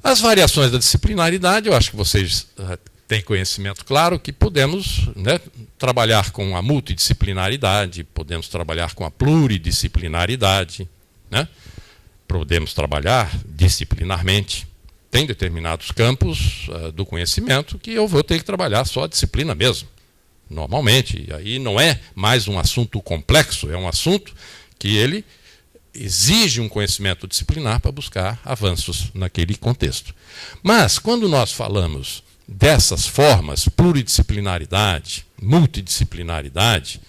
As variações da disciplinaridade, eu acho que vocês têm conhecimento claro que podemos, né, trabalhar com a multidisciplinaridade, podemos trabalhar com a pluridisciplinaridade, né? Podemos trabalhar disciplinarmente. Tem determinados campos do conhecimento que eu vou ter que trabalhar só a disciplina mesmo, normalmente. E aí não é mais um assunto complexo, é um assunto que ele exige um conhecimento disciplinar para buscar avanços naquele contexto. Mas, quando nós falamos dessas formas, pluridisciplinaridade, multidisciplinaridade,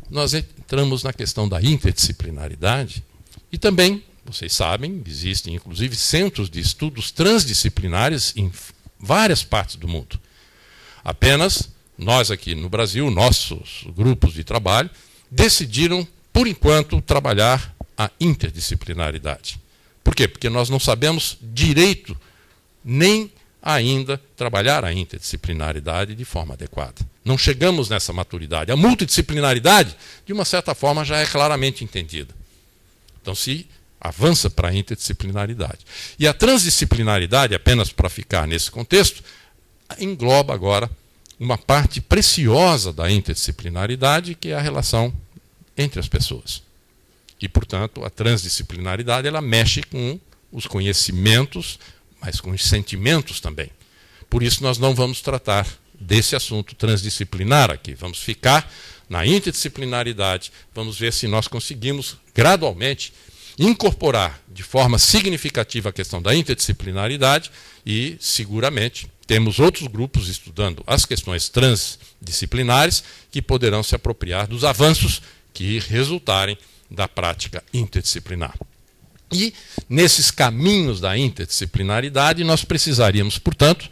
nós entramos na questão da interdisciplinaridade e também, vocês sabem, existem inclusive centros de estudos transdisciplinares em várias partes do mundo. Apenas nós aqui no Brasil, nossos grupos de trabalho, decidiram, por enquanto, trabalhar a interdisciplinaridade. Por quê? Porque nós não sabemos direito nem ainda trabalhar a interdisciplinaridade de forma adequada. Não chegamos nessa maturidade. A multidisciplinaridade, de uma certa forma, já é claramente entendida. Então, se avança para a interdisciplinaridade. E a transdisciplinaridade, apenas para ficar nesse contexto, engloba agora uma parte preciosa da interdisciplinaridade, que é a relação entre as pessoas. E, portanto, a transdisciplinaridade ela mexe com os conhecimentos, mas com os sentimentos também. Por isso, nós não vamos tratar desse assunto transdisciplinar aqui. Vamos ficar na interdisciplinaridade, vamos ver se nós conseguimos, gradualmente, incorporar de forma significativa a questão da interdisciplinaridade e, seguramente, temos outros grupos estudando as questões transdisciplinares que poderão se apropriar dos avanços que resultarem da prática interdisciplinar. E, nesses caminhos da interdisciplinaridade, nós precisaríamos, portanto,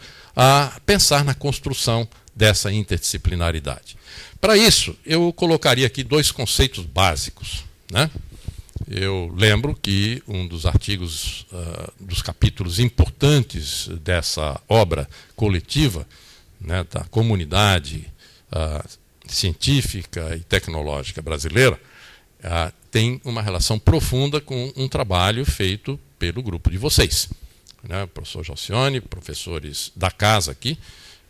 pensar na construção dessa interdisciplinaridade. Para isso, eu colocaria aqui dois conceitos básicos, né? Eu lembro que um dos artigos, dos capítulos importantes dessa obra coletiva, né, da comunidade científica e tecnológica brasileira, tem uma relação profunda com um trabalho feito pelo grupo de vocês. Né, o professor Jalcione, professores da casa aqui,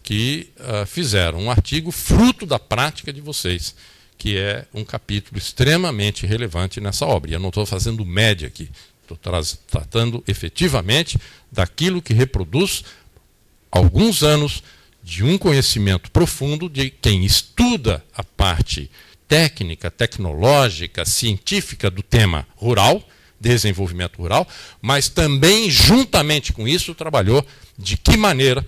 que fizeram um artigo fruto da prática de vocês, que é um capítulo extremamente relevante nessa obra. E eu não estou fazendo média aqui, estou tratando efetivamente daquilo que reproduz alguns anos de um conhecimento profundo de quem estuda a parte técnica, tecnológica, científica do tema rural, desenvolvimento rural, mas também, juntamente com isso, trabalhou de que maneira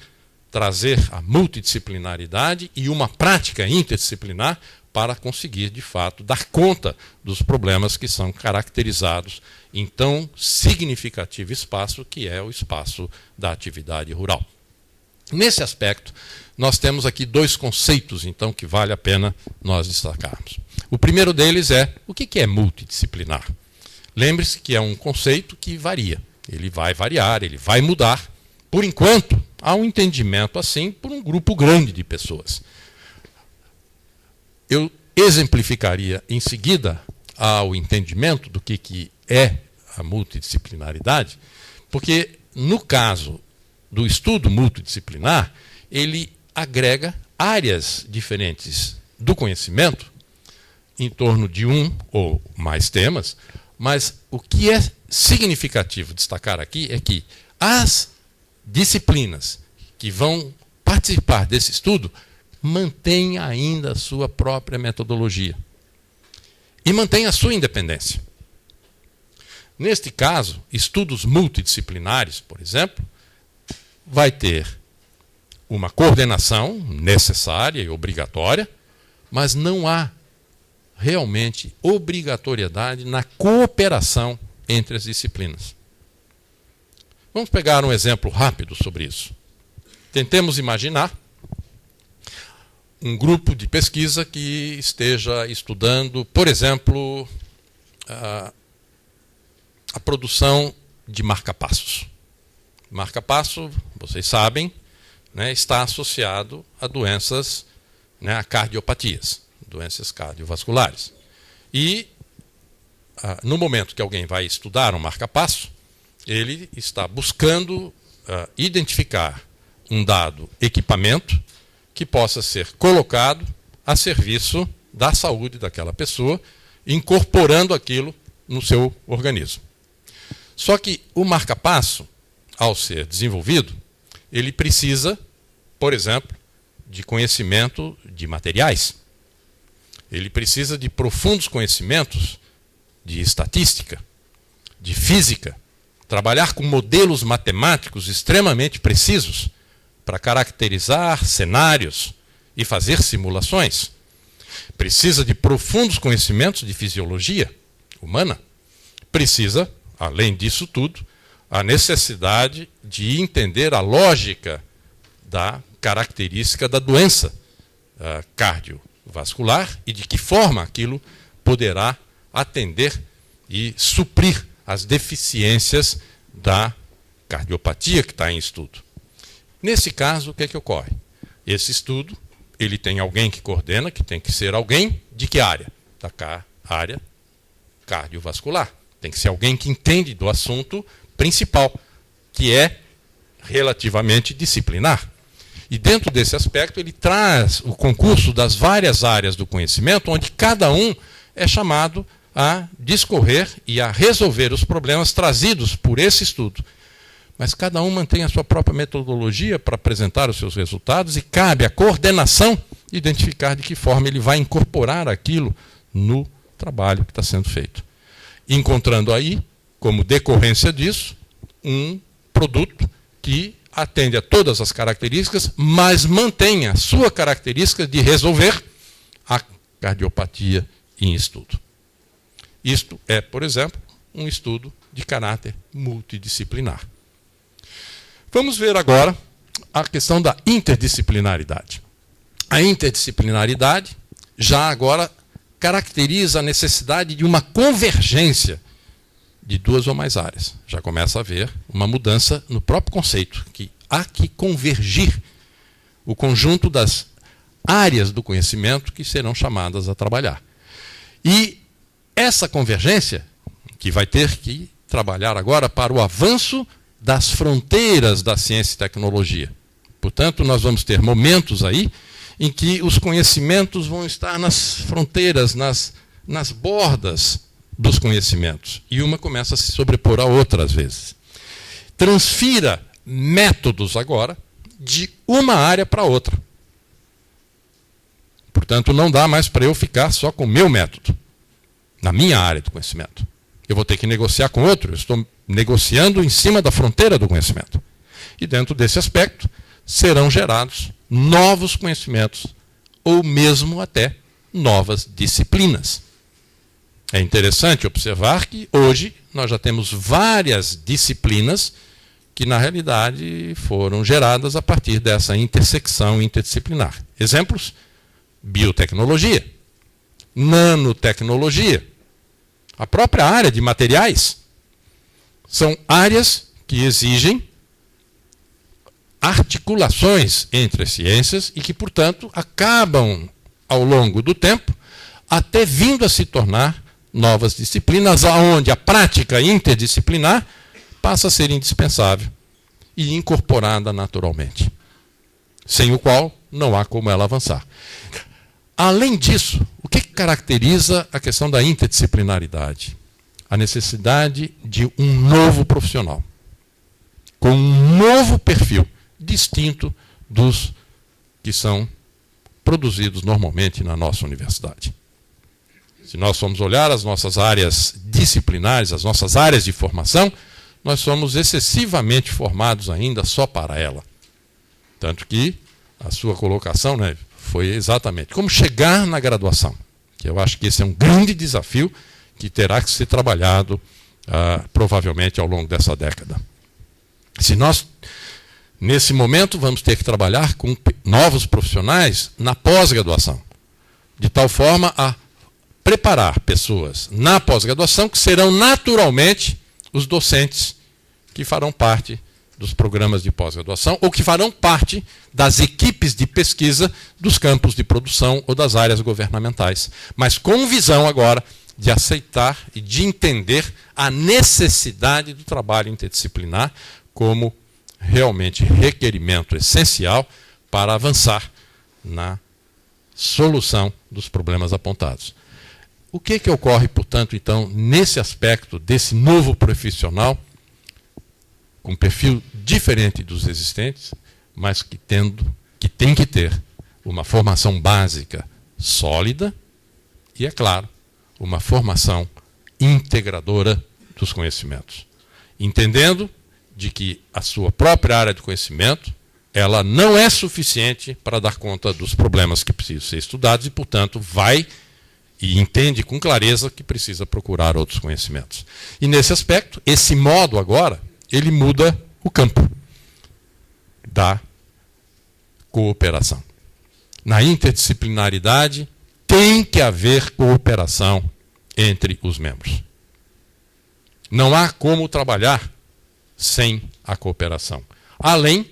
trazer a multidisciplinaridade e uma prática interdisciplinar para conseguir, de fato, dar conta dos problemas que são caracterizados em tão significativo espaço, que é o espaço da atividade rural. Nesse aspecto, nós temos aqui dois conceitos, então, que vale a pena nós destacarmos. O primeiro deles é, o que é multidisciplinar? Lembre-se que é um conceito que varia. Ele vai variar, ele vai mudar. Por enquanto, há um entendimento assim por um grupo grande de pessoas. Eu exemplificaria em seguida ao entendimento do que é a multidisciplinaridade, porque no caso do estudo multidisciplinar, ele agrega áreas diferentes do conhecimento em torno de um ou mais temas, mas o que é significativo destacar aqui é que as disciplinas que vão participar desse estudo mantém ainda a sua própria metodologia e mantém a sua independência. Neste caso, estudos multidisciplinares, por exemplo, vai ter uma coordenação necessária e obrigatória, mas não há realmente obrigatoriedade na cooperação entre as disciplinas. Vamos pegar um exemplo rápido sobre isso. Tentemos imaginar um grupo de pesquisa que esteja estudando, por exemplo, a produção de marca-passos. Marca-passo, vocês sabem, né, está associado a doenças, né, a cardiopatias, doenças cardiovasculares. E, no momento que alguém vai estudar um marca-passo, ele está buscando identificar um dado equipamento que possa ser colocado a serviço da saúde daquela pessoa, incorporando aquilo no seu organismo. Só que o marca-passo, ao ser desenvolvido, ele precisa, por exemplo, de conhecimento de materiais. Ele precisa de profundos conhecimentos de estatística, de física, trabalhar com modelos matemáticos extremamente precisos para caracterizar cenários e fazer simulações. Precisa de profundos conhecimentos de fisiologia humana. Precisa, além disso tudo, a necessidade de entender a lógica da característica da doença cardiovascular e de que forma aquilo poderá atender e suprir as deficiências da cardiopatia que está em estudo. Nesse caso, o que é que ocorre? Esse estudo, ele tem alguém que coordena, que tem que ser alguém de que área? Da área cardiovascular. Tem que ser alguém que entende do assunto principal, que é relativamente disciplinar. E dentro desse aspecto, ele traz o concurso das várias áreas do conhecimento, onde cada um é chamado a discorrer e a resolver os problemas trazidos por esse estudo. Mas cada um mantém a sua própria metodologia para apresentar os seus resultados e cabe à coordenação identificar de que forma ele vai incorporar aquilo no trabalho que está sendo feito. Encontrando aí, como decorrência disso, um produto que atende a todas as características, mas mantém a sua característica de resolver a cardiopatia em estudo. Isto é, por exemplo, um estudo de caráter multidisciplinar. Vamos ver agora a questão da interdisciplinaridade. A interdisciplinaridade já agora caracteriza a necessidade de uma convergência de duas ou mais áreas. Já começa a haver uma mudança no próprio conceito, que há que convergir o conjunto das áreas do conhecimento que serão chamadas a trabalhar. E essa convergência, que vai ter que trabalhar agora para o avanço das fronteiras da ciência e tecnologia. Portanto, nós vamos ter momentos aí em que os conhecimentos vão estar nas fronteiras, nas bordas dos conhecimentos. E uma começa a se sobrepor à outra, às vezes. Transfira métodos agora de uma área para outra. Portanto, não dá mais para eu ficar só com o meu método, na minha área do conhecimento. Eu vou ter que negociar com outro, eu estou negociando em cima da fronteira do conhecimento. E dentro desse aspecto, serão gerados novos conhecimentos, ou mesmo até novas disciplinas. É interessante observar que hoje nós já temos várias disciplinas que, na realidade, foram geradas a partir dessa intersecção interdisciplinar. Exemplos? Biotecnologia, nanotecnologia, a própria área de materiais. São áreas que exigem articulações entre as ciências e que, portanto, acabam, ao longo do tempo, até vindo a se tornar novas disciplinas, onde a prática interdisciplinar passa a ser indispensável e incorporada naturalmente, sem o qual não há como ela avançar. Além disso, o que caracteriza a questão da interdisciplinaridade? A necessidade de um novo profissional, com um novo perfil, distinto dos que são produzidos normalmente na nossa universidade. Se nós formos olhar as nossas áreas disciplinares, as nossas áreas de formação, nós somos excessivamente formados ainda só para ela. Tanto que a sua colocação, né, foi exatamente como chegar na graduação, que eu acho que esse é um grande desafio que terá que ser trabalhado provavelmente ao longo dessa década. Se nós, nesse momento, vamos ter que trabalhar com novos profissionais na pós-graduação, de tal forma a preparar pessoas na pós-graduação que serão naturalmente os docentes que farão parte dos programas de pós-graduação ou que farão parte das equipes de pesquisa dos campos de produção ou das áreas governamentais, mas com visão agora de aceitar e de entender a necessidade do trabalho interdisciplinar como realmente requerimento essencial para avançar na solução dos problemas apontados. O que ocorre, portanto, então, nesse aspecto desse novo profissional, com perfil diferente dos existentes, mas que tem que ter uma formação básica sólida e, é claro, uma formação integradora dos conhecimentos, entendendo de que a sua própria área de conhecimento ela não é suficiente para dar conta dos problemas que precisam ser estudados e, portanto, vai e entende com clareza que precisa procurar outros conhecimentos. E, nesse aspecto, esse modo agora, ele muda o campo da cooperação. Na interdisciplinaridade, tem que haver cooperação entre os membros. Não há como trabalhar sem a cooperação. Além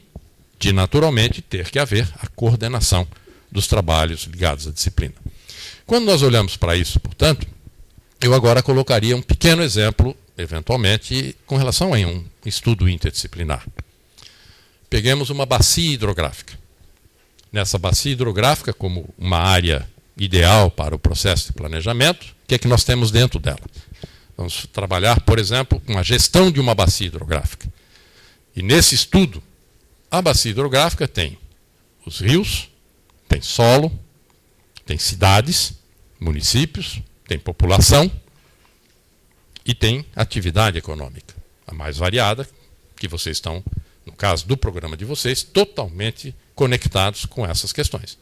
de, naturalmente, ter que haver a coordenação dos trabalhos ligados à disciplina. Quando nós olhamos para isso, portanto, eu agora colocaria um pequeno exemplo, eventualmente, com relação a um estudo interdisciplinar. Peguemos uma bacia hidrográfica. Nessa bacia hidrográfica, como uma área ideal para o processo de planejamento, o que é que nós temos dentro dela? Vamos trabalhar, por exemplo, com a gestão de uma bacia hidrográfica. E nesse estudo, a bacia hidrográfica tem os rios, tem solo, tem cidades, municípios, tem população e tem atividade econômica, a mais variada, que vocês estão, no caso do programa de vocês, totalmente conectados com essas questões.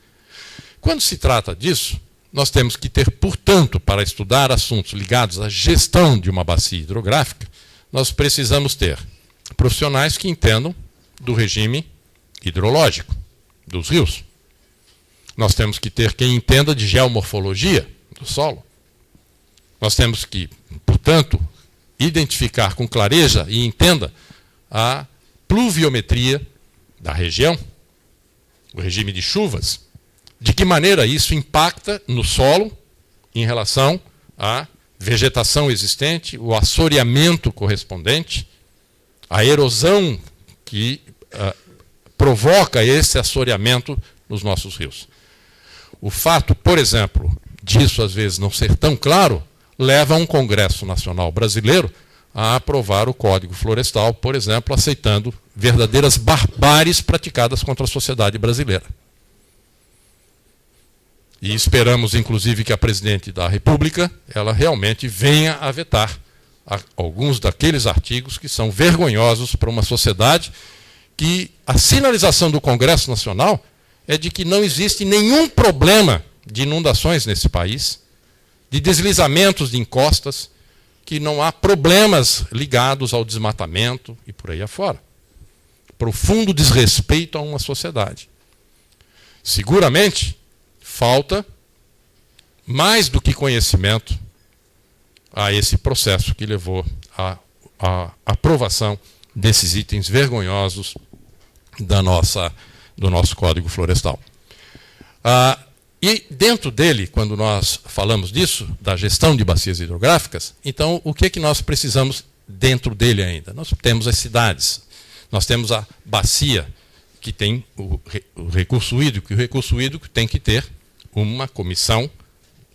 Quando se trata disso, nós temos que ter, portanto, para estudar assuntos ligados à gestão de uma bacia hidrográfica, nós precisamos ter profissionais que entendam do regime hidrológico dos rios. Nós temos que ter quem entenda de geomorfologia do solo. Nós temos que, portanto, identificar com clareza e entenda a pluviometria da região, o regime de chuvas, de que maneira isso impacta no solo em relação à vegetação existente, o assoreamento correspondente, a erosão que provoca esse assoreamento nos nossos rios. O fato, por exemplo, disso às vezes não ser tão claro, leva um Congresso Nacional Brasileiro a aprovar o Código Florestal, por exemplo, aceitando verdadeiras barbáries praticadas contra a sociedade brasileira. E esperamos, inclusive, que a presidente da República ela realmente venha a vetar alguns daqueles artigos que são vergonhosos para uma sociedade que a sinalização do Congresso Nacional é de que não existe nenhum problema de inundações nesse país, de deslizamentos de encostas, que não há problemas ligados ao desmatamento e por aí afora. Profundo desrespeito a uma sociedade. Seguramente, falta mais do que conhecimento a esse processo que levou à aprovação desses itens vergonhosos do nosso Código Florestal. E dentro dele, quando nós falamos disso, da gestão de bacias hidrográficas, então o que é que nós precisamos dentro dele ainda? Nós temos as cidades, nós temos a bacia que tem o recurso hídrico, e o recurso hídrico tem que ter uma comissão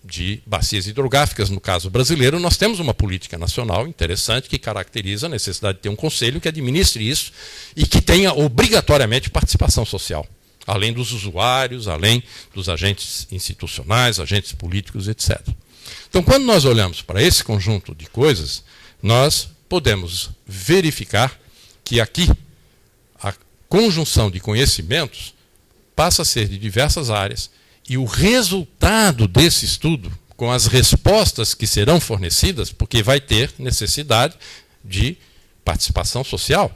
de bacias hidrográficas. No caso brasileiro, nós temos uma política nacional interessante que caracteriza a necessidade de ter um conselho que administre isso e que tenha obrigatoriamente participação social, além dos usuários, além dos agentes institucionais, agentes políticos, etc. Então, quando nós olhamos para esse conjunto de coisas, nós podemos verificar que aqui a conjunção de conhecimentos passa a ser de diversas áreas e o resultado desse estudo, com as respostas que serão fornecidas, porque vai ter necessidade de participação social.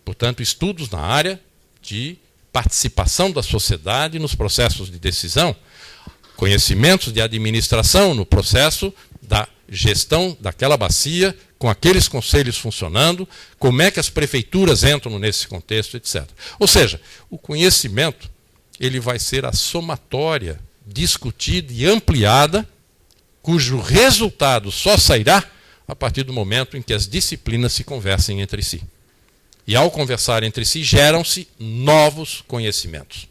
Portanto, estudos na área de participação da sociedade nos processos de decisão, conhecimentos de administração no processo da gestão daquela bacia, com aqueles conselhos funcionando, como é que as prefeituras entram nesse contexto, etc. Ou seja, o conhecimento ele vai ser a somatória discutida e ampliada, cujo resultado só sairá a partir do momento em que as disciplinas se conversem entre si. E ao conversar entre si, geram-se novos conhecimentos.